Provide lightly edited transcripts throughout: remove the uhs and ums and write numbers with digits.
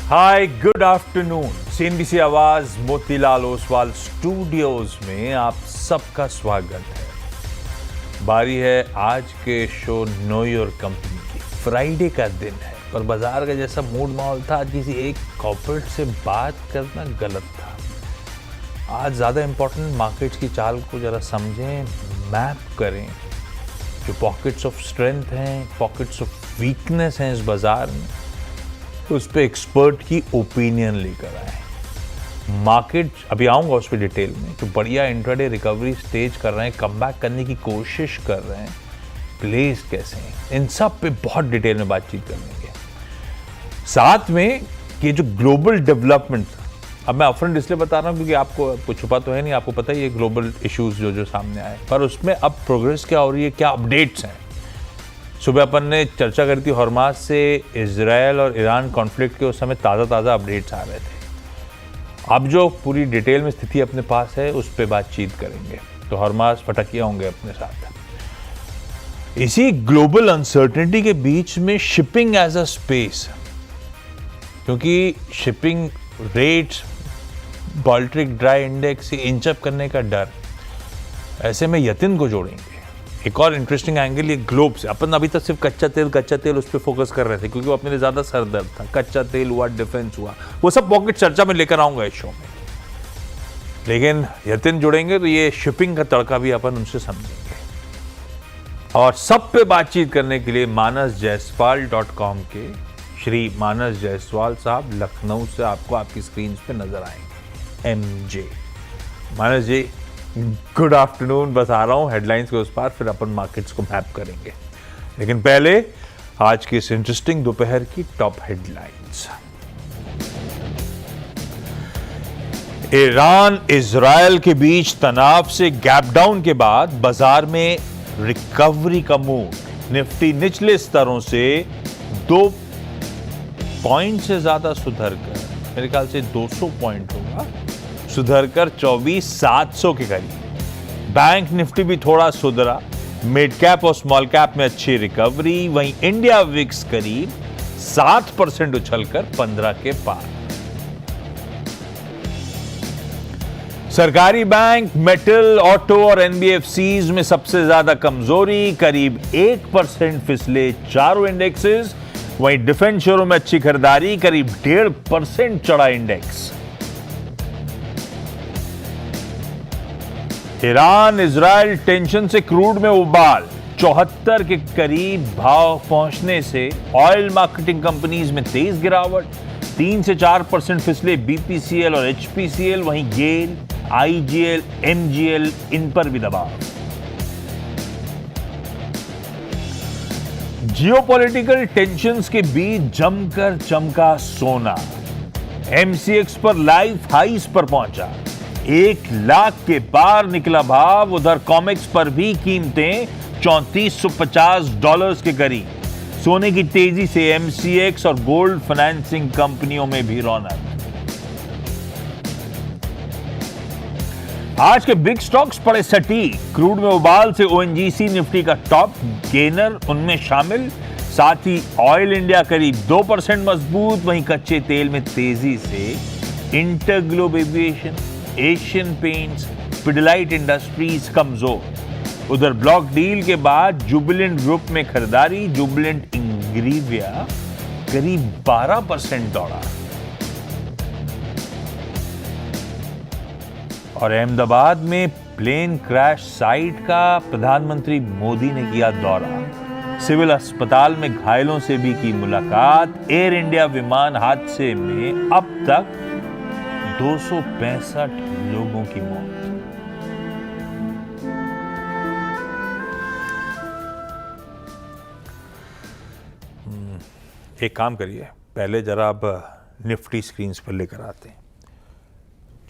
हाय, good afternoon. CNBC आवाज Motilal Oswal studios में आप सबका स्वागत है। बारी है आज के शो नो योर कंपनी की। फ्राइडे का दिन है पर बाजार का जैसा मूड माहौल था, आज किसी एक कॉर्पोरेट से बात करना गलत था। आज ज़्यादा इंपॉर्टेंट मार्केट्स की चाल को ज़रा समझें, मैप करें। जो पॉकेट्स ऑफ स्ट्रेंथ हैं, पॉकेट्स ऑफ वीकनेस हैं इस बाजार में, तो उस पर एक्सपर्ट की ओपिनियन लेकर आए। मार्केट अभी आऊँगा उस पर डिटेल में, जो बढ़िया इंट्राडे रिकवरी स्टेज कर रहे हैं, कमबैक करने की कोशिश कर रहे हैं, प्लेस कैसे हैं, इन सब पे बहुत डिटेल में बातचीत करेंगे। साथ में ये जो ग्लोबल डेवलपमेंट, अब मैं अपफ्रंट इसलिए बता रहा हूँ क्योंकि आपको छुपा तो है नहीं, आपको पता ही है ग्लोबल इश्यूज जो सामने आए, पर उसमें अब प्रोग्रेस क्या हो रही है, क्या अपडेट्स हैं। सुबह अपन ने चर्चा करी थी हॉर्मास से, इजराइल और ईरान कॉन्फ्लिक्ट के उस समय ताज़ा अपडेट्स आ रहे थे। अब जो पूरी डिटेल में स्थिति अपने पास है उस पर बातचीत करेंगे। तो हॉर्मास फटकिया होंगे अपने साथ। इसी ग्लोबल अनसर्टेनिटी के बीच में शिपिंग एज अ स्पेस, क्योंकि shipping rates, Baltic dry index से इंचअप करने का डर, ऐसे में यतिन को जोड़ेंगे। एक और इंटरेस्टिंग एंगल ये ग्लोब से। अपन अभी तक सिर्फ कच्चा तेल उस पर फोकस कर रहे थे क्योंकि वो अपने लिए ज्यादा सरदर्द था। कच्चा तेल हुआ, डिफेंस हुआ, वो सब पॉकेट चर्चा में लेकर आऊंगा इस शो में। लेकिन यतिन जुड़ेंगे तो ये शिपिंग का तड़का भी अपन उनसे समझेंगे। और सब पे बातचीत करने के लिए manasjaiswal.com के श्री मानस जायसवाल साहब लखनऊ से आपको आपकी स्क्रीन पे नजर आएंगे। एमजे मानस जी, गुड आफ्टरनून। बस आ रहा हूं हेडलाइंस के उस पार, फिर अपन मार्केट्स को मैप करेंगे। लेकिन पहले आज की इस इंटरेस्टिंग दोपहर की टॉप हेडलाइंस। ईरान इजराइल के बीच तनाव से गैप डाउन के बाद बाजार में रिकवरी का मूड। निफ्टी निचले स्तरों से 2 पॉइंट से ज्यादा सुधरकर, मेरे ख्याल से 200 पॉइंट होगा, सुधरकर 24,700 के करीब। बैंक निफ्टी भी थोड़ा सुधरा। मिड कैप और स्मॉल कैप में अच्छी रिकवरी। वहीं इंडिया विक्स करीब 7% उछलकर 15 के पार। सरकारी बैंक, मेटल, ऑटो और एनबीएफसीज में सबसे ज्यादा कमजोरी, करीब 1% फिसले चारों इंडेक्सेस। वहीं डिफेंस शेयरों में अच्छी खरीदारी, करीब 1.5% चढ़ा इंडेक्स। ईरान इजराइल टेंशन से क्रूड में उबाल, 74 के करीब भाव पहुंचने से ऑयल मार्केटिंग कंपनीज में तेज गिरावट। 3 से 4% फिसले बीपीसीएल और एचपीसीएल। वहीं गेल, आईजीएल, एमजीएल, इन पर भी दबाव। जियोपॉलिटिकल टेंशंस के बीच जमकर चमका सोना। एमसीएक्स पर लाइव हाइस पर पहुंचा, 1 लाख के पार निकला भाव। उधर कॉमेक्स पर भी कीमतें $3450 के करीब। सोने की तेजी से एमसीएक्स और गोल्ड फाइनेंसिंग कंपनियों में भी रौनक। आज के बिग स्टॉक्स पड़े सटीक। क्रूड में उबाल से ओएनजीसी निफ्टी का टॉप गेनर उनमें शामिल। साथ ही ऑयल इंडिया करीब 2% मजबूत। वहीं कच्चे तेल में तेजी से InterGlobe aviation, Asian paints, Pidilite industries कमजोर। उधर ब्लॉक डील के बाद जुबिलेंट ग्रुप में खरीदारी। जुबिलेंट इंग्रीविया करीब 12% दौड़ा। और अहमदाबाद में प्लेन क्रैश साइट का प्रधानमंत्री मोदी ने किया दौरा। सिविल अस्पताल में घायलों से भी की मुलाकात। एयर इंडिया विमान हादसे में अब तक 265 लोगों की मौत। एक काम करिए, पहले जरा अब निफ्टी स्क्रीन्स पर लेकर आते हैं।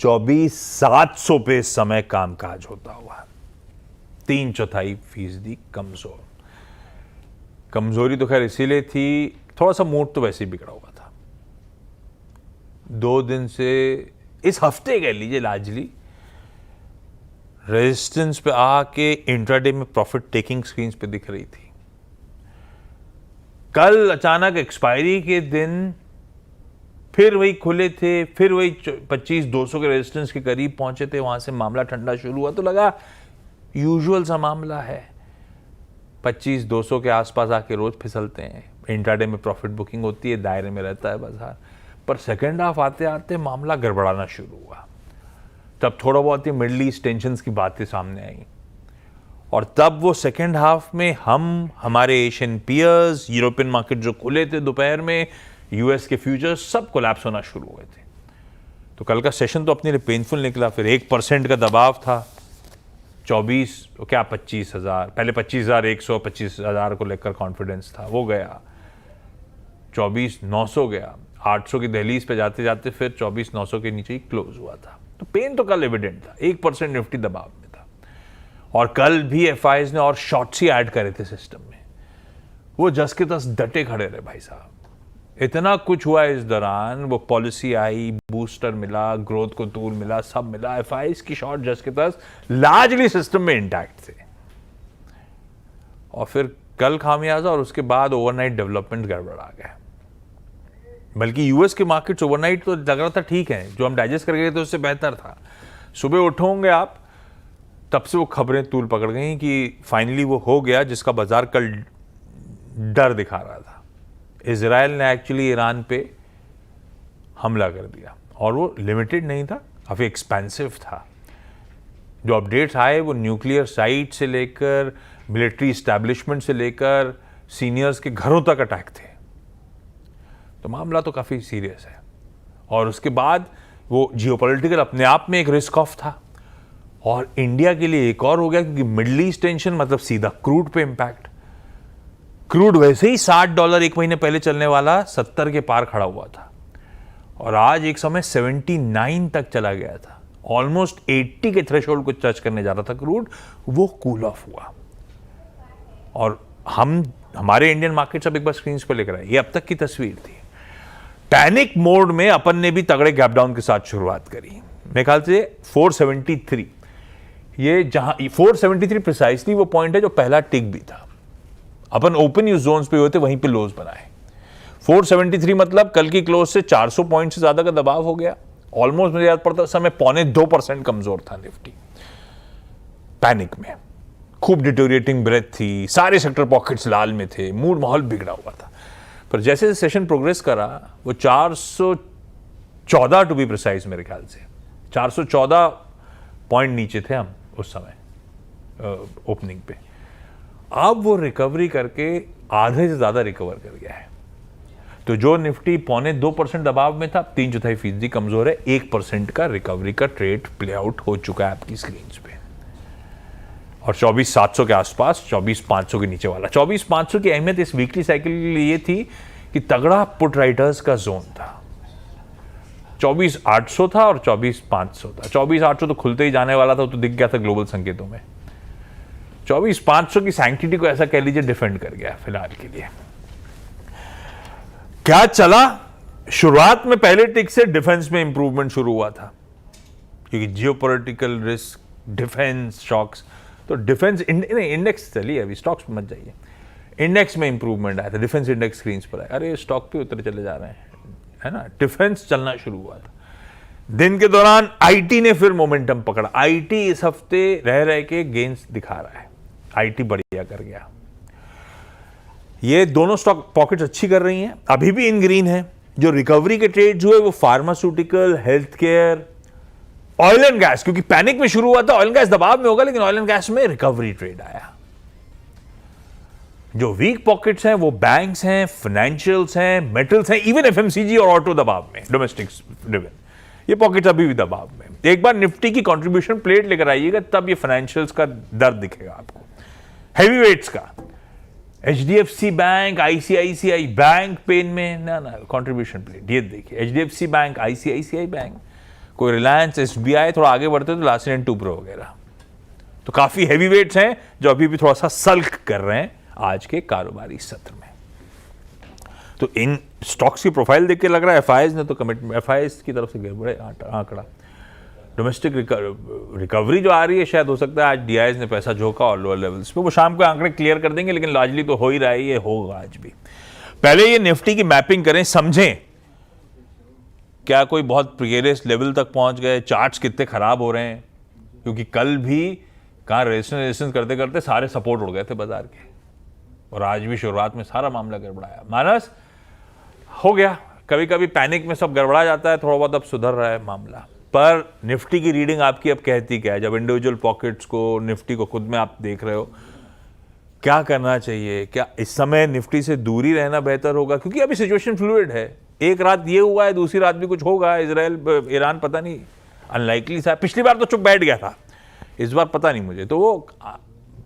24,700 पे समय कामकाज होता हुआ 3/4% कमजोर। कमजोरी तो खैर इसीलिए थी, थोड़ा सा मूड तो वैसे ही बिगड़ा हुआ था। 2 दिन से, इस हफ्ते कह लीजिए लार्जली, रेजिस्टेंस पे आके इंट्राडे में प्रॉफिट टेकिंग स्क्रीन्स पे दिख रही थी। कल अचानक एक्सपायरी के दिन फिर वही खुले थे, फिर वही 25-200 के रेजिस्टेंस के करीब पहुंचे थे, वहां से मामला ठंडा शुरू हुआ तो लगा यूजुअल सा मामला है, 25-200 के आसपास आके रोज फिसलते हैं, इंट्राडे में प्रॉफिट बुकिंग होती है, दायरे में रहता है बाजार। पर सेकेंड हाफ आते आते मामला गड़बड़ाना शुरू हुआ, तब थोड़ा बहुत ही मिडल ईस्ट टेंशंस की बातें सामने आई, और तब वो सेकेंड हाफ में हमारे एशियन पियर्स, यूरोपियन मार्केट जो खुले थे दोपहर में, यूएस के फ्यूचर्स सब कोलैप्स होना शुरू हुए थे। तो कल का सेशन तो अपने लिए पेनफुल निकला। फिर 1% का दबाव था, 25,000, पहले 25,100, 25,000 को लेकर कॉन्फिडेंस था, वो गया 24,900 गया, 800 की दहलीज पे जाते जाते फिर 24,900 के नीचे ही क्लोज हुआ था। तो पेन तो कल एविडेंट था, 1% निफ्टी दबाव में था, और कल भी एफआईज ने और शॉर्ट्स ही ऐड करे थे सिस्टम में। वो जस के तस डटे खड़े रहे भाई साहब। इतना कुछ हुआ इस दौरान, वो पॉलिसी आई, बूस्टर मिला, ग्रोथ को टूल मिला, सब मिला, एफआईज की शॉर्ट जस के तस लार्जली सिस्टम में इंटैक्ट थे। और फिर कल खामियाजा, और उसके बाद ओवरनाइट डेवलपमेंट गड़बड़ आ गया। बल्कि यूएस के मार्केट्स ओवरनाइट तो लग रहा था ठीक है, जो हम डाइजेस्ट कर गए थे उससे बेहतर था। सुबह उठोगे आप, तब से वो खबरें तूल पकड़ गई कि फाइनली वो हो गया जिसका बाजार कल डर दिखा रहा था। इजराइल ने एक्चुअली ईरान पे हमला कर दिया, और वो लिमिटेड नहीं था, काफ़ी एक्सपेंसिव था। जो अपडेट्स आए वो न्यूक्लियर साइट से लेकर मिलिट्री इस्टेब्लिशमेंट से लेकर सीनियर्स के घरों तक अटैक थे। तो मामला तो काफ़ी सीरियस है। और उसके बाद वो जियोपॉलिटिकल अपने आप में एक रिस्क ऑफ था, और इंडिया के लिए एक और हो गया, क्योंकि मिडल ईस्ट टेंशन मतलब सीधा क्रूड पे इंपैक्ट। क्रूड वैसे ही $60 एक महीने पहले चलने वाला 70 के पार खड़ा हुआ था, और आज एक समय 79 तक चला गया था, ऑलमोस्ट 80 के थ्रेशोल्ड को टच करने जा रहा था क्रूड। वो कूल ऑफ हुआ, और हमारे इंडियन मार्केट सब एक बार स्क्रीन पर लेकर आए। ये अब तक की तस्वीर थी। पैनिक मोड में अपन ने भी तगड़े गैप डाउन के साथ शुरुआत करी, मेरे ख्याल से 473, ये जहां 473 प्रिसाइसली वो पॉइंट है जो पहला टिक भी था। अपन ओपन यूज जोन्स पे होते, वहीं पे लोज बनाए। 473 मतलब कल की क्लोज से 400 पॉइंट से ज्यादा का दबाव हो गया। ऑलमोस्ट मुझे याद पड़ता समय 0.25% कमजोर था निफ्टी। पैनिक में खूब डिटोरिएटिंग ब्रेथ थी, सारे सेक्टर पॉकेट्स लाल में थे, मूड माहौल बिगड़ा हुआ था। पर जैसे सेशन प्रोग्रेस करा, वो 414 टू बी प्रिसाइज, मेरे ख्याल से 414 पॉइंट नीचे थे हम उस समय ओपनिंग पे। अब वो रिकवरी करके आधे से ज्यादा रिकवर कर गया है। तो जो निफ्टी 0.25% दबाव में था, 3/4% कमजोर है। 1% का रिकवरी का ट्रेड प्ले आउट हो चुका है आपकी स्क्रीन पे, और 24,700 के आसपास, 24,500 के नीचे वाला। 24,500 की अहमियत इस वीकली साइकिल के लिए थी कि तगड़ा पुट राइटर्स का जोन था। 24,800 था और 24,500 था। 24,800 तो खुलते ही जाने वाला था, तो दिख गया था ग्लोबल संकेतों में। 24,500 की सैंक्टिटी को ऐसा कह लीजिए डिफेंड कर गया फिलहाल के लिए। क्या चला, शुरुआत में पहले टिक से डिफेंस में इंप्रूवमेंट शुरू हुआ था, क्योंकि जियोपॉलिटिकल रिस्क, डिफेंस शॉक्स, तो डिफेंस इंडेक्स चलिए, अभी स्टॉक्स मत जाइए, इंडेक्स में इंप्रूवमेंट आया था। डिफेंस इंडेक्स स्क्रीन पर आया, अरे स्टॉक पे उतरे चले जा रहे हैं, है ना। डिफेंस चलना शुरू हुआ था। दिन के दौरान आईटी ने फिर मोमेंटम पकड़ा। आईटी इस हफ्ते रह रह के गेन्स दिखा रहा है, आईटी बढ़िया कर गया। ये दोनों स्टॉक पॉकेट्स अच्छी कर रही हैं, अभी भी इन ग्रीन है। जो रिकवरी के ट्रेड्स हुए वो pharmaceutical, health care, oil and gas, क्योंकि पैनिक में शुरू हुआ था। ऑयल एंड गैस दबाव में होगा, लेकिन ऑयल एंड गैस में रिकवरी ट्रेड आया। जो वीक पॉकेट्स हैं वो बैंक्स हैं, फाइनेंशियल्स हैं, मेटल्स हैं, इवन एफएमसीजी और ऑटो दबाव में, डोमेस्टिक ड्रिवन, ये पॉकेट्स अभी भी दबाव में। एक बार निफ्टी की कंट्रीब्यूशन प्लेट लेकर आइएगा, तब ये फाइनेंशियल्स का दर्द दिखेगा आपको, हैवी वेट्स का। HDFC bank, ICICI bank pain में ना कंट्रीब्यूशन प्लेट, ये देखिए, एचडीएफसी बैंक, आईसीआईसीआई बैंक, कोई रिलायंस, एसबीआई, थोड़ा आगे बढ़ते तो लार्सन टूब्रो वगैरह। तो काफी हैवी वेट्स हैं जो अभी भी थोड़ा सा सल्क कर रहे हैं आज के कारोबारी सत्र में। तो इन स्टॉक्स की प्रोफाइल देख के लग रहा है एफआईज ने तो कमिटमेंट, एफआईज की तरफ से गड़बड़े आंकड़ा। डोमेस्टिक रिकवरी जो आ रही है, शायद हो सकता है आज डीआईज ने पैसा झोंका और लोअर लेवल्स पे, वो शाम को आंकड़े क्लियर कर देंगे, लेकिन लार्जली तो हो ही रहा है, ये होगा आज भी। पहले ये निफ्टी की मैपिंग करें, समझें क्या कोई बहुत प्रिकेरियस लेवल तक पहुंच गए? चार्ट्स कितने खराब हो रहे हैं? क्योंकि कल भी कहाँ रेजिस्टेंस करते करते सारे सपोर्ट उड़ गए थे बाजार के, और आज भी शुरुआत में सारा मामला गड़बड़ाया। मानस, हो गया, कभी कभी पैनिक में सब गड़बड़ा जाता है, थोड़ा बहुत अब सुधर रहा है मामला। पर निफ्टी की रीडिंग आपकी अब कहती क्या है? जब इंडिविजुअल पॉकेट्स को, निफ्टी को खुद में आप देख रहे हो, क्या करना चाहिए? क्या इस समय निफ्टी से दूरी रहना बेहतर होगा? क्योंकि अभी सिचुएशन फ्लूइड है, एक रात ये हुआ है, दूसरी रात भी कुछ होगा। इजराइल ईरान पता नहीं, अनलाइकली सा। पिछली बार तो चुप बैठ गया था, इस बार पता नहीं मुझे, तो वो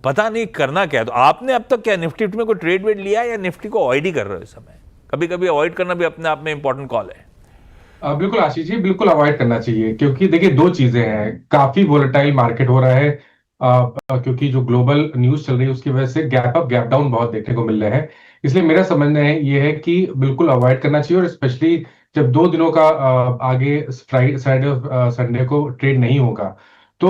पता नहीं करना क्या है। तो आपने अब तक क्या निफ्टी में कोई ट्रेड वेड लिया है या निफ्टी को अवॉइड ही कर रहे हो इस समय? कभी कभी अवॉइड करना भी अपने आप में इंपॉर्टेंट कॉल है। बिल्कुल आशीष जी, बिल्कुल अवॉइड करना चाहिए, क्योंकि देखिए दो चीजें हैं। काफी वोलेटाइल मार्केट हो रहा है, क्योंकि जो ग्लोबल न्यूज चल रही है उसकी वजह से गैप अप गैप डाउन बहुत देखने को मिल रहे हैं। इसलिए मेरा समझना है ये है कि बिल्कुल अवॉइड करना चाहिए, और स्पेशली जब 2 दिनों का आगे फ्राइडे संडे को ट्रेड नहीं होगा तो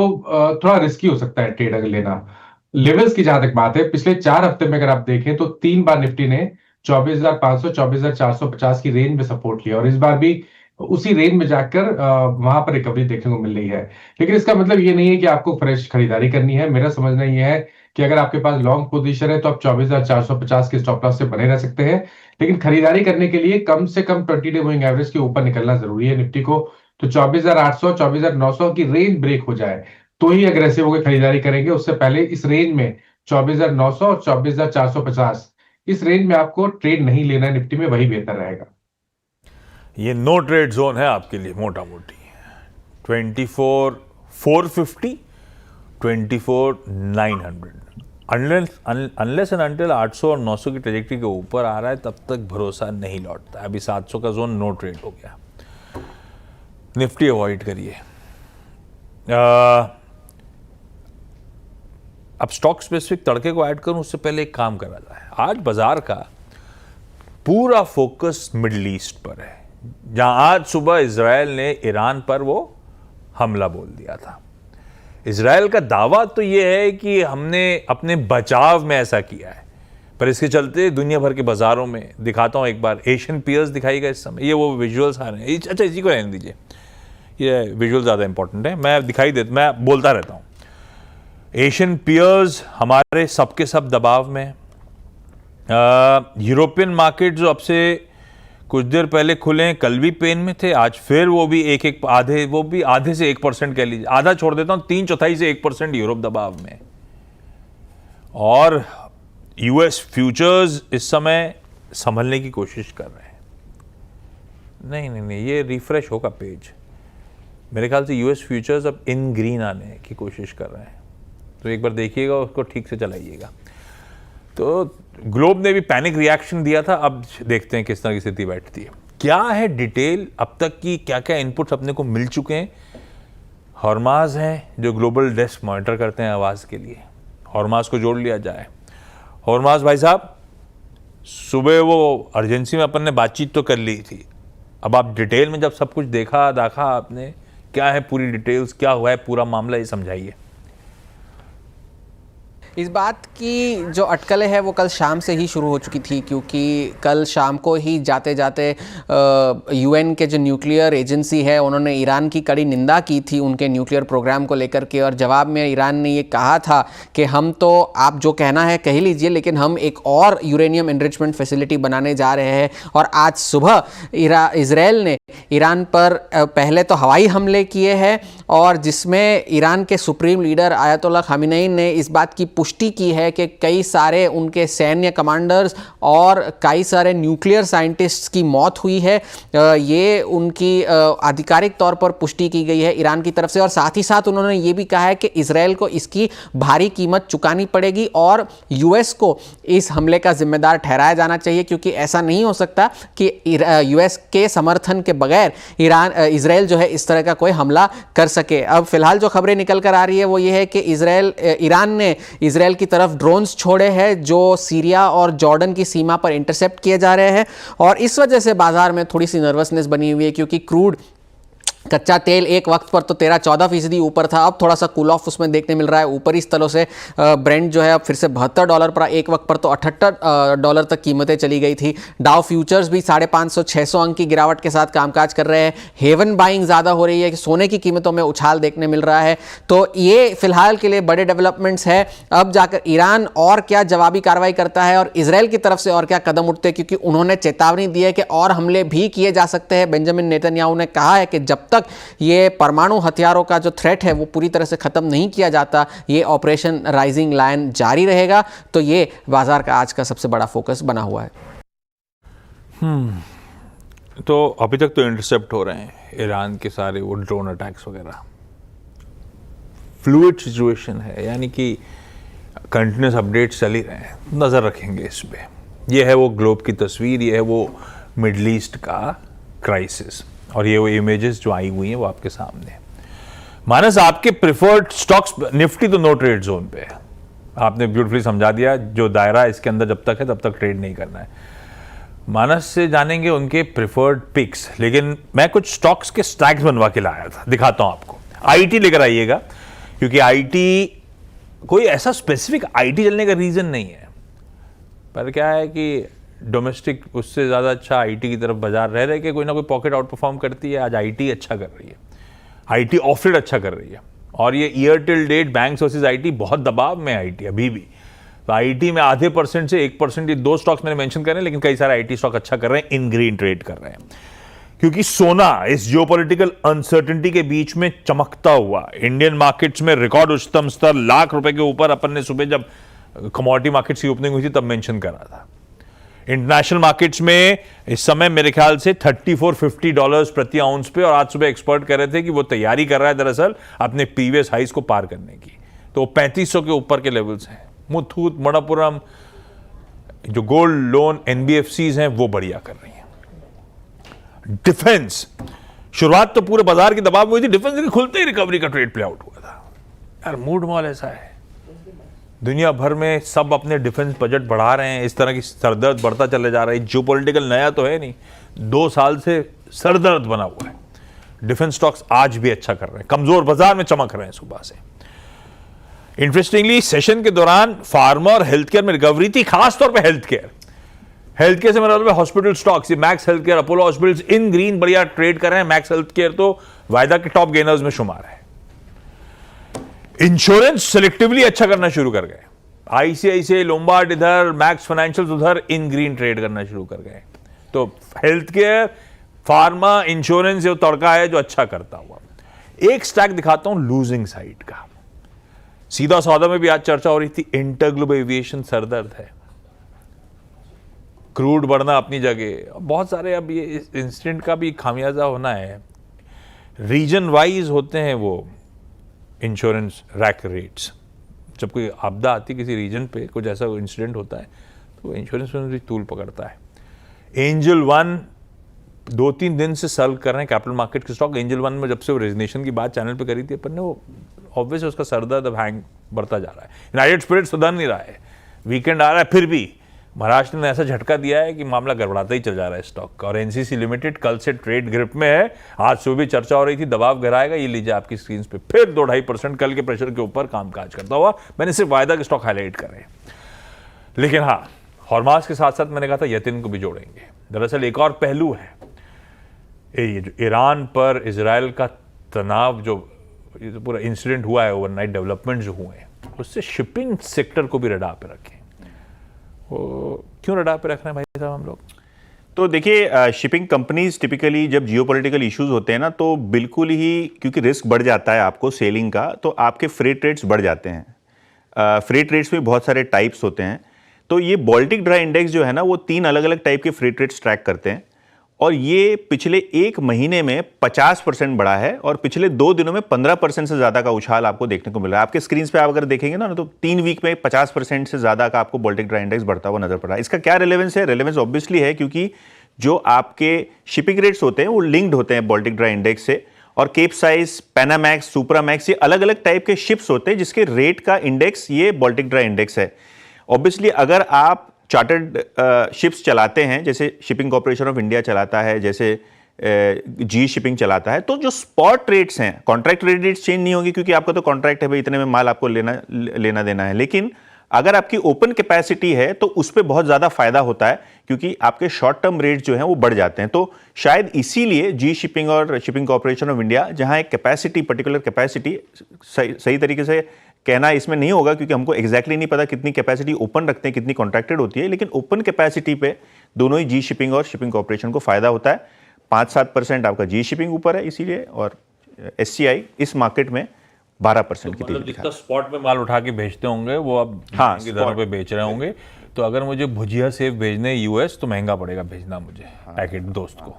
थोड़ा रिस्की हो सकता है ट्रेड अगर लेना। लेवल्स की जहां तक बात है, पिछले 4 हफ्ते में अगर आप देखें तो 3 बार निफ्टी ने 24,500 24,450 की रेंज में सपोर्ट लिया, और इस बार भी उसी रेंज में जाकर वहां पर रिकवरी देखने को मिल रही है। लेकिन इसका मतलब ये नहीं है कि आपको फ्रेश खरीदारी करनी है। मेरा समझना ये है कि अगर आपके पास लॉन्ग पोजीशन है तो आप 24,450 के स्टॉप लॉस से बने रह सकते हैं, लेकिन खरीदारी करने के लिए कम से कम 20 डे मूविंग एवरेज के ऊपर निकलना जरूरी है निफ्टी को। तो 24,800 24,900 की रेंज ब्रेक हो जाए तो ही अग्रेसिव होकर खरीदारी करेंगे। उससे पहले इस रेंज में 24,900 और 24,450 इस रेंज में आपको ट्रेड नहीं लेना है निफ्टी में, वही बेहतर रहेगा। ये नो ट्रेड जोन है आपके लिए मोटा मोटी 24,450 24,900। अनलेस एंड अनटिल 800 और 900 की ट्रेजेक्टरी के ऊपर आ रहा है तब तक भरोसा नहीं लौटता। अभी 700 का जोन नो ट्रेड हो गया, निफ्टी अवॉइड करिए। अब स्टॉक स्पेसिफिक तड़के को ऐड करूं उससे पहले एक काम करा जाए। आज बाजार का पूरा फोकस मिडिल ईस्ट पर है, जहां आज सुबह इजराइल ने ईरान पर वो हमला बोल दिया था। इजराइल का दावा तो ये है कि हमने अपने बचाव में ऐसा किया है, पर इसके चलते दुनिया भर के बाजारों में दिखाता हूं एक बार, एशियन पीयर्स दिखाई गए इस समय। ये वो विजुअल्स आ रहे हैं, अच्छा इसी को रहने दीजिए, ये विजुअल ज़्यादा इंपॉर्टेंट है, मैं बोलता रहता हूं। एशियन पीयर्स हमारे सबके सब दबाव में। यूरोपियन मार्केट जो अब से कुछ देर पहले खुले हैं, कल भी पेन में थे, आज फिर वो भी आधे से 1% कह लीजिए, आधा छोड़ देता हूं, 3/4 से 1% यूरोप दबाव में। और यूएस फ्यूचर्स इस समय संभलने की कोशिश कर रहे हैं। नहीं, ये रिफ्रेश होगा पेज, मेरे ख्याल से यूएस फ्यूचर्स अब इन ग्रीन आने की कोशिश कर रहे हैं, तो एक बार देखिएगा, उसको ठीक से चलाइएगा। तो ग्लोब ने भी पैनिक रिएक्शन दिया था, अब देखते हैं किस तरह की स्थिति बैठती है। क्या है डिटेल अब तक की, क्या क्या इनपुट्स अपने को मिल चुके हैं। हॉर्माज हैं जो ग्लोबल डेस्क मॉनिटर करते हैं आवाज़ के लिए, हॉर्माज को जोड़ लिया जाए। हॉर्माज भाई साहब, सुबह वो अर्जेंसी में अपन ने बातचीत तो कर ली थी, अब आप डिटेल में जब सब कुछ देखा आपने, क्या है पूरी डिटेल्स, क्या हुआ है पूरा मामला, ये समझाइए। इस बात की जो अटकलें हैं वो कल शाम से ही शुरू हो चुकी थी, क्योंकि कल शाम को ही जाते जाते यूएन के जो न्यूक्लियर एजेंसी है उन्होंने ईरान की कड़ी निंदा की थी उनके न्यूक्लियर प्रोग्राम को लेकर के, और जवाब में ईरान ने ये कहा था कि हम तो आप जो कहना है कह लीजिए, लेकिन हम एक और यूरेनियम एनरिचमेंट फैसिलिटी बनाने जा रहे हैं। और आज सुबह इजराइल ने ईरान पर पहले तो हवाई हमले किए हैं, और जिसमें ईरान के सुप्रीम लीडर आयतुल्लाह खामेनी ने इस बात की पुष्टि की है कि कई सारे उनके सैन्य कमांडर्स और कई सारे न्यूक्लियर साइंटिस्ट्स की मौत हुई है। ये उनकी आधिकारिक तौर पर पुष्टि की गई है ईरान की तरफ से, और साथ ही साथ उन्होंने ये भी कहा है कि इजराइल को इसकी भारी कीमत चुकानी पड़ेगी और यूएस को इस हमले का जिम्मेदार ठहराया जाना चाहिए, क्योंकि ऐसा नहीं हो सकता कि यूएस के समर्थन के बगैर इजराइल जो है इस तरह का कोई हमला कर सके। अब फिलहाल जो खबरें निकल कर आ रही है वो ये है कि ईरान ने इजराइल की तरफ ड्रोन्स छोड़े हैं जो सीरिया और जॉर्डन की सीमा पर इंटरसेप्ट किए जा रहे हैं, और इस वजह से बाजार में थोड़ी सी नर्वसनेस बनी हुई है, क्योंकि क्रूड कच्चा तेल एक वक्त पर तो 13-14% ऊपर था, अब थोड़ा सा कूल ऑफ उसमें देखने मिल रहा है ऊपरी स्थलों से। ब्रेंट जो है अब फिर से $72 पर, एक वक्त पर तो $78 तक कीमतें चली गई थी। डाउ फ्यूचर्स भी 550-600 अंक की गिरावट के साथ कामकाज कर रहे हैं। हेवन बाइंग ज़्यादा हो रही है कि सोने की कीमतों में उछाल देखने मिल रहा है। तो ये फिलहाल के लिए बड़े डेवलपमेंट्स है। अब जाकर ईरान और क्या जवाबी कार्रवाई करता है और इसराइल की तरफ से और क्या कदम उठते हैं, क्योंकि उन्होंने चेतावनी दी है कि और हमले भी किए जा सकते हैं। बेंजामिन नेतन्याहू ने कहा है कि जब तक ये परमाणु हथियारों का जो थ्रेट है वो पूरी तरह से खत्म नहीं किया जाता, ये ऑपरेशन राइजिंग लायन जारी रहेगा। तो ये बाजार का आज का सबसे बड़ा फोकस बना हुआ है। तो अभी तक तो इंटरसेप्ट हो रहे हैं ईरान के सारे वो ड्रोन अटैक्स वगैरह। फ्लूइड सिचुएशन है, यानी कि कंटिन्यूस अपडेट्स चल ही रहे हैं, नज़र रखेंगे इस पे। ये है वो ग्लोब की तस्वीर, ये है वो मिडल ईस्ट का क्राइसिस, और ये वो इमेजेस जो आई हुई हैं वो आपके सामने। मानस, आपके प्रिफर्ड स्टॉक्स, निफ्टी तो नो ट्रेड जोन पे है, आपने ब्यूटीफुली समझा दिया। जो दायरा इसके अंदर जब तक है तब तक ट्रेड नहीं करना है। मानस से जानेंगे उनके प्रिफर्ड पिक्स, लेकिन मैं कुछ स्टॉक्स के स्टैक्स बनवा के लाया था, दिखाता हूं आपको। आईटी लेकर आइएगा, क्योंकि आईटी कोई ऐसा स्पेसिफिक आईटी चलने का रीजन नहीं है, पर क्या है कि डोमेस्टिक उससे ज़्यादा अच्छा आईटी की तरफ बाजार रह रहे कि कोई ना कोई पॉकेट आउट परफॉर्म करती है। आज आईटी अच्छा कर रही है, आईटी ऑफरेट अच्छा कर रही है, और ये year till date banks versus IT बहुत दबाव में आईटी अभी भी। तो आईटी में 0.5% से 1%, ये दो स्टॉक्स मैंने मेंशन करे, लेकिन कई सारे आईटी स्टॉक अच्छा कर रहे हैं, इन ग्रीन ट्रेड कर रहे हैं। क्योंकि सोना इस जियोपॉलिटिकल अनसर्टेनिटी के बीच में चमकता हुआ इंडियन मार्केट्स में रिकॉर्ड उच्चतम स्तर लाख रुपए के ऊपर अपन ने सुबह जब कमोडिटी मार्केट्स की ओपनिंग हुई थी तब मेंशन करा था। इंटरनेशनल मार्केट्स में इस समय मेरे ख्याल से $34-50 प्रति आउंस पे, और आज सुबह एक्सपर्ट कह रहे थे कि वो तैयारी कर रहा है दरअसल अपने प्रीवियस हाइस को पार करने की। तो 3500 के ऊपर के लेवल्स हैं। मुथूट, मणप्पुरम, जो गोल्ड लोन एनबीएफसीज हैं वो बढ़िया कर रही हैं। डिफेंस, शुरुआत तो पूरे बाजार की दबाव में हुई थी, डिफेंस के खुलते ही रिकवरी का ट्रेड प्ले आउट हुआ था। यार मूड मॉल ऐसा है, दुनिया भर में सब अपने डिफेंस बजट बढ़ा रहे हैं, इस तरह की सरदर्द बढ़ता चले जा रहा है। जियोपॉलिटिकल नया तो है नहीं, 2 साल से सरदर्द बना हुआ है। डिफेंस स्टॉक्स आज भी अच्छा कर रहे हैं, कमजोर बाजार में चमक रहे हैं सुबह से। इंटरेस्टिंगली सेशन के दौरान फार्मा और हेल्थ केयर में रिकवरी थी, खासतौर पर हेल्थ केयर से मेरा मतलब hospital stocks, max health care, Apollo hospitals in green बढ़िया ट्रेड कर रहे हैं। मैक्स हेल्थ केयर तो वायदा के टॉप गेनर्स में शुमार है। इंश्योरेंस सेलेक्टिवली अच्छा करना शुरू कर गए, आईसीआईसीआई, लोम्बार्ड इधर, मैक्स फाइनेंशियल उधर इन ग्रीन ट्रेड करना शुरू कर गए। तो हेल्थ केयर, फार्मा, इंश्योरेंस ये तड़का है जो अच्छा करता हुआ। एक स्टैक दिखाता हूं लूजिंग साइड का, सीधा सौदा में भी आज चर्चा हो रही थी। इंटरग्लोब एविएशन सरदर्द है, क्रूड बढ़ना अपनी जगह, बहुत सारे अब ये इंसिडेंट का भी खामियाजा होना है। रीजन वाइज होते हैं वो इंश्योरेंस रैक रेट्स, जब कोई आपदा आती है किसी रीजन पे, कुछ ऐसा इंसिडेंट होता है तो इंश्योरेंस में भी तूल पकड़ता है। एंजल वन 2-3 दिन से सर्व कर रहे हैं कैपिटल मार्केट के स्टॉक। एंजल वन में जब से वो रेजिग्नेशन की बात चैनल पे करी थी अपन ने, वो ऑब्वियस उसका सरदर्द अब हैंग बढ़ता जा रहा है। यूनाइटेड स्पिरिट्स सुधर नहीं रहा है, वीकेंड आ रहा है, फिर भी महाराष्ट्र ने ऐसा झटका दिया है कि मामला गड़बड़ाता ही चल जा रहा है स्टॉक का। और एनसीसी लिमिटेड कल से ट्रेड ग्रिप में है, आज सुबह भी चर्चा हो रही थी दबाव गिराएगा, ये लीजिए आपकी स्क्रीन पे फिर 2-2.5% कल के प्रेशर के ऊपर कामकाज करता हुआ। मैंने सिर्फ वायदा के स्टॉक हाईलाइट करे, लेकिन हाँ, हॉर्मास के साथ साथ मैंने कहा था यतिन को भी जोड़ेंगे। दरअसल एक और पहलू है, ये जो ईरान पर इजराइल का तनाव, जो पूरा इंसिडेंट हुआ है, ओवरनाइट डेवलपमेंट जो हुए हैं, उससे शिपिंग सेक्टर को भी रडार पे रखें। वो क्यों रडार पे रख रहे हैं भाई साहब हम लोग? तो देखिए, शिपिंग कंपनीज टिपिकली जब जियोपॉलिटिकल इश्यूज होते हैं ना, तो बिल्कुल ही, क्योंकि रिस्क बढ़ जाता है आपको सेलिंग का, तो आपके फ्रेट रेट्स बढ़ जाते हैं। फ्रेट रेट्स में बहुत सारे टाइप्स होते हैं। तो ये बाल्टिक ड्राई इंडेक्स जो है ना, वो 3 अलग अलग टाइप के फ्रेट रेट्स ट्रैक करते हैं, और ये पिछले 1 महीने में 50% बढ़ा है, और पिछले 2 दिनों में 15% से ज़्यादा का उछाल आपको देखने को मिल रहा है। आपके स्क्रीन पे आप अगर देखेंगे ना, तो 3 वीक में 50% से ज़्यादा का आपको बाल्टिक ड्राई इंडेक्स बढ़ता हुआ नजर पड़ रहा है। इसका क्या रेलेवेंस है? रेलेवेंस ऑब्वियसली है, क्योंकि जो आपके शिपिंग रेट्स होते हैं वो लिंक्ड होते हैं बाल्टिक ड्राई इंडेक्स से, और केप साइज, पैनामैक्स, सुपरामैक्स, ये अलग अलग टाइप के शिप्स होते हैं जिसके रेट का इंडेक्स ये बाल्टिक ड्राई इंडेक्स है। ऑब्वियसली अगर आप चार्टर्ड शिप्स चलाते हैं, जैसे शिपिंग कॉर्पोरेशन ऑफ इंडिया चलाता है, जैसे जी शिपिंग चलाता है। तो जो स्पॉट रेट्स हैं, कॉन्ट्रैक्ट रेट्स चेंज नहीं होगी क्योंकि आपका तो कॉन्ट्रैक्ट है भाई, इतने में माल आपको लेना देना है। लेकिन अगर आपकी ओपन कैपेसिटी है तो उस पर बहुत ज़्यादा फायदा होता है क्योंकि आपके शॉर्ट टर्म रेट जो हैं वो बढ़ जाते हैं। तो शायद इसीलिए जी शिपिंग और शिपिंग कॉर्पोरेशन ऑफ इंडिया, जहां एक कैपेसिटी, पर्टिकुलर कैपेसिटी, सही तरीके से कहना इसमें नहीं होगा क्योंकि हमको एग्जैक्टली नहीं पता कितनी कैपेसिटी ओपन रखते हैं, कितनी कॉन्ट्रैक्टेड होती है, लेकिन ओपन कैपेसिटी पे दोनों ही जी शिपिंग और शिपिंग कॉर्पोरेशन को फायदा होता है। 5-7% आपका जी शिपिंग ऊपर है इसीलिए, और एससीआई इस मार्केट में 12% की तेजी दिखा। जितना स्पॉट में माल उठा के भेजते होंगे वो अब महंगी दरों पे बेच रहे होंगे। तो अगर मुझे भुजिया सेब भेजने यूएस तो महंगा पड़ेगा भेजना मुझे पैकेट दोस्त को।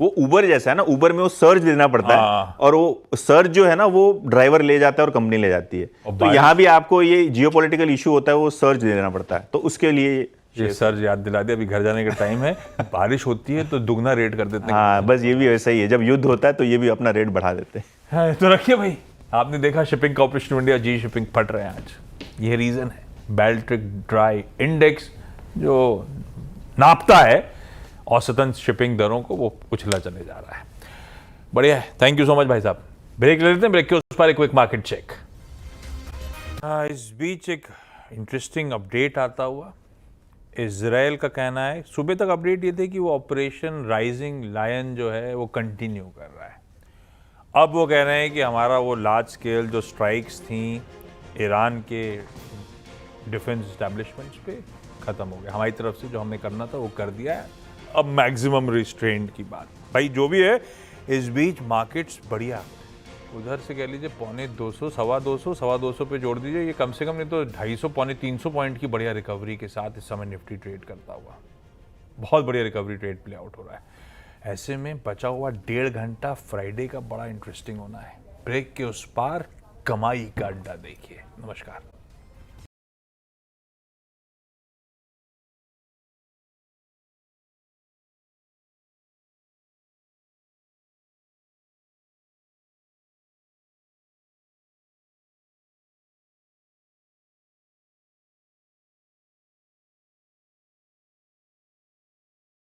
वो उबर जैसा है ना, उबर में वो सर्ज देना पड़ता है और वो सर्ज जो है ना वो ड्राइवर ले जाता है और कंपनी ले जाती है। तो यहाँ भी आपको ये जियोपॉलिटिकल इशू होता है, वो सर्ज देना पड़ता है। तो उसके लिए ये सर्ज याद दिला दिया, अभी घर जाने का टाइम है। बारिश होती है तो दुगना रेट कर देते हैं। हाँ, बस ये भी वैसा ही है, जब युद्ध होता है तो ये भी अपना रेट बढ़ा देते हैं। हाँ, तो रखिए भाई, आपने देखा shipping corporation of India, G shipping फट रहे हैं आज। ये रीजन है बेल्ट्रिक ड्राई इंडेक्स जो नापता है औसतन शिपिंग दरों को, वो उछला चले जा रहा है। बढ़िया है, थैंक यू सो मच भाई साहब। ब्रेक ले लेते हैं, ब्रेक के उस पर एक क्विक मार्केट चेक। इस बीच एक इंटरेस्टिंग अपडेट आता हुआ। इजराइल का कहना है, सुबह तक अपडेट ये थे कि वो ऑपरेशन राइजिंग लायन जो है वो कंटिन्यू कर रहा है। अब वो कह रहे हैं कि हमारा वो लार्ज स्केल जो स्ट्राइक्स थी ईरान के डिफेंस एस्टेब्लिशमेंट्स पे ख़त्म हो गया। हमारी तरफ से जो हमने करना था वो कर दिया है। अब मैक्सिमम रिस्ट्रेंट की बात भाई जो भी है। इस बीच मार्केट्स बढ़िया, उधर से कह लीजिए 250, 225 पे जोड़ दीजिए, ये कम से कम नहीं तो 250, 350 पॉइंट की बढ़िया रिकवरी के साथ इस समय निफ्टी ट्रेड करता हुआ। बहुत बढ़िया रिकवरी ट्रेड प्ले आउट हो रहा है। ऐसे में बचा हुआ 1.5 घंटा फ्राइडे का बड़ा इंटरेस्टिंग होना है। ब्रेक के उस पार कमाई का अड्डा देखिए। नमस्कार।